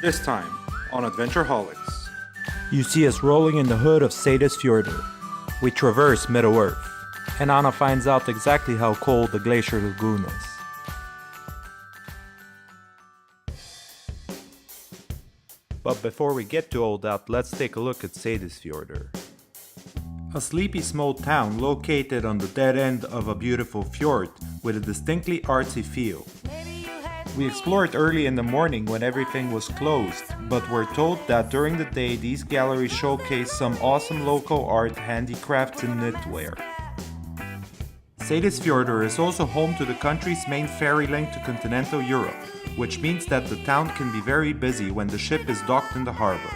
This time, on Adventureholix. You see us rolling in the hood of Seydisfjordur. We traverse Middle-earth, and Anna finds out exactly how cold the Glacier Lagoon is. But before we get to all that, let's take a look at Seydisfjordur. A sleepy small town located on the dead end of a beautiful fjord with a distinctly artsy feel. We explored early in the morning when everything was closed, but we're told that during the day these galleries showcase some awesome local art, handicrafts and knitwear. Seydisfjordur is also home to the country's main ferry link to continental Europe, which means that the town can be very busy when the ship is docked in the harbor.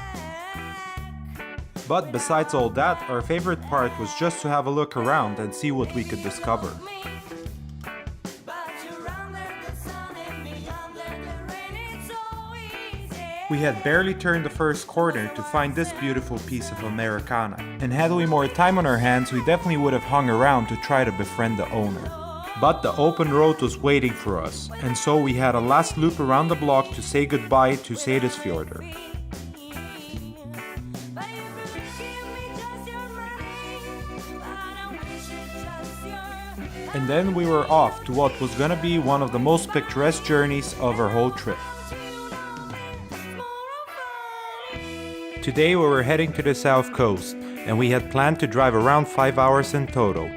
But besides all that, our favorite part was just to have a look around and see what we could discover. We had barely turned the first corner to find this beautiful piece of Americana, and had we more time on our hands, we definitely would have hung around to try to befriend the owner. But the open road was waiting for us, and so we had a last loop around the block to say goodbye to Seydisfjordur. And then we were off to what was gonna be one of the most picturesque journeys of our whole trip. Today we were heading to the south coast, and we had planned to drive around 5 hours in total.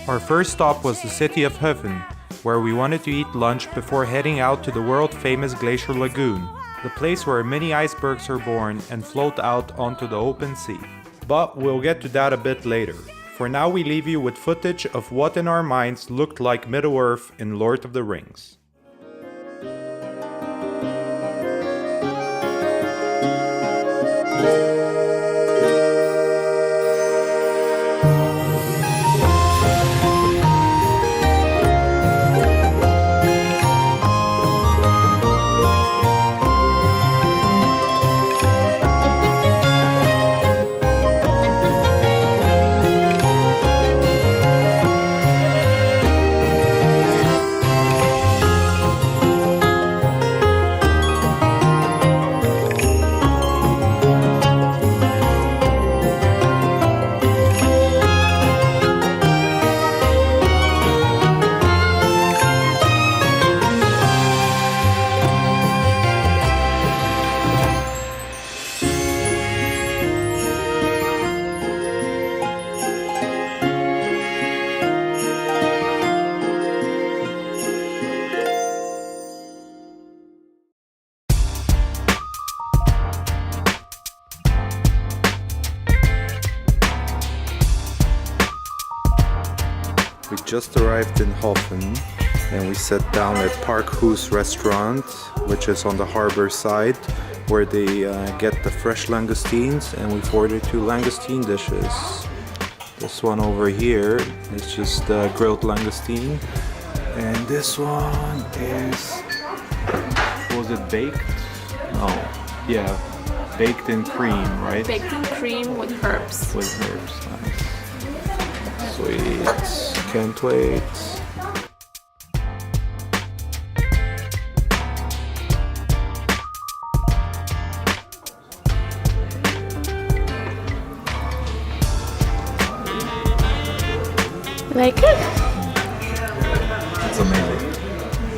Our first stop was the city of Höfn, where we wanted to eat lunch before heading out to the world-famous Glacier Lagoon, the place where many icebergs are born and float out onto the open sea. But we'll get to that a bit later. For now we leave you with footage of what in our minds looked like Middle-earth in Lord of the Rings. We just arrived in Höfn and we sat down at Pakkhus restaurant, which is on the harbor side, where they get the fresh langoustines, and we've ordered 2 langoustine dishes. This one over here is just grilled langoustine, and this one is, was it baked? Oh, yeah, baked in cream, right? Baked in cream with herbs. With herbs, nice. Sweet. Can't wait. Like it? It's amazing.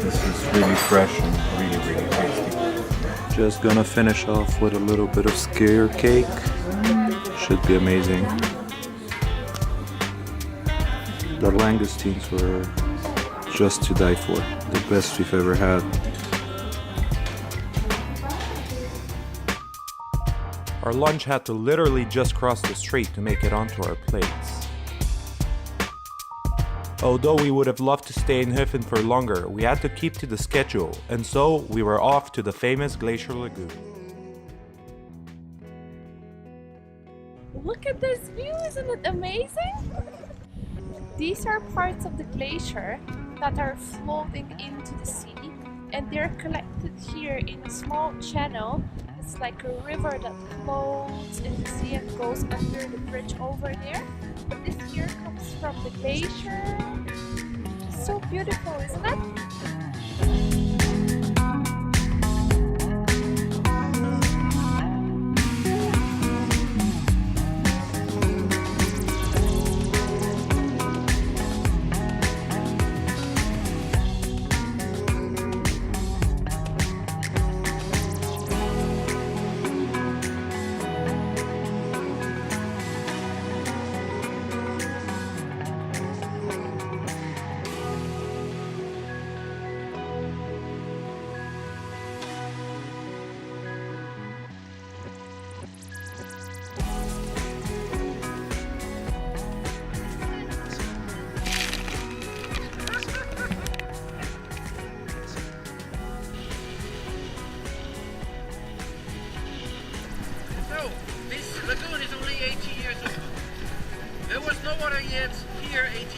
This is really fresh and really tasty. Just gonna finish off with a little bit of skyr cake. Should be amazing. The langoustines were just to die for. The best we've ever had. Our lunch had to literally just cross the street to make it onto our plates. Although we would have loved to stay in Höfn for longer, we had to keep to the schedule, and so we were off to the famous Glacier Lagoon. Look at this view, isn't it amazing? These are parts of the glacier that are floating into the sea, and they're collected here in a small channel. It's like a river that flows in the sea and goes under the bridge over there. But this here comes from the glacier. It's so beautiful, isn't it?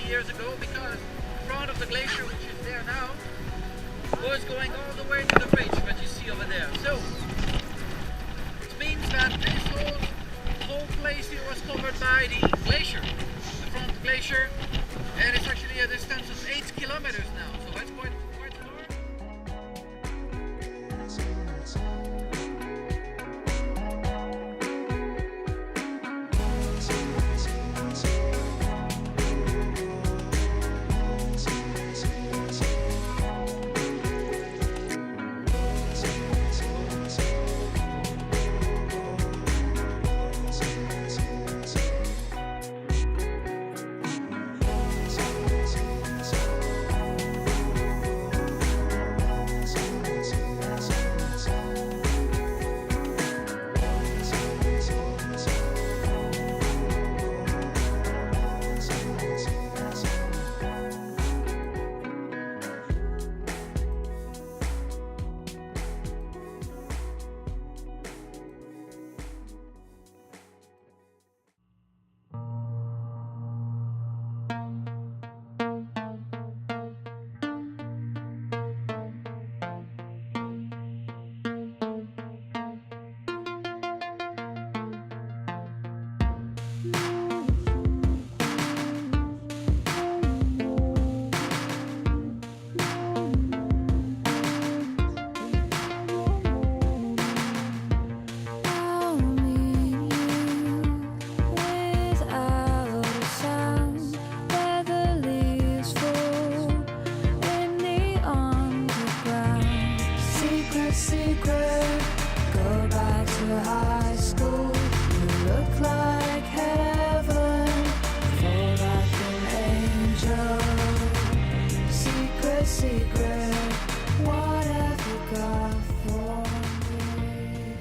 years ago, because in front of the glacier, which is there now, was going all the way to the bridge that you see over there. So it means that this whole place here was covered by the glacier, the front glacier, and it's actually a distance of 8 kilometers now. So that's quite long. Secret, go back to high school. You look like heaven, fall like an angel. Secret, secret, whatever God for me.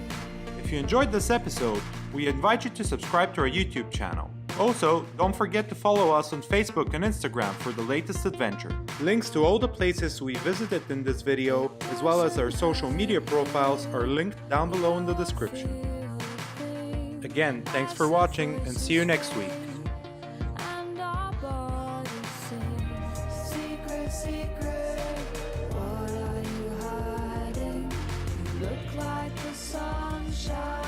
If you enjoyed this episode, we invite you to subscribe to our YouTube channel. Also, don't forget to follow us on Facebook and Instagram for the latest adventure. Links to all the places we visited in this video, as well as our social media profiles, are linked down below in the description. Again, thanks for watching and see you next week. And our bodies sing. Secret, secret, what are you hiding? You look like the sunshine.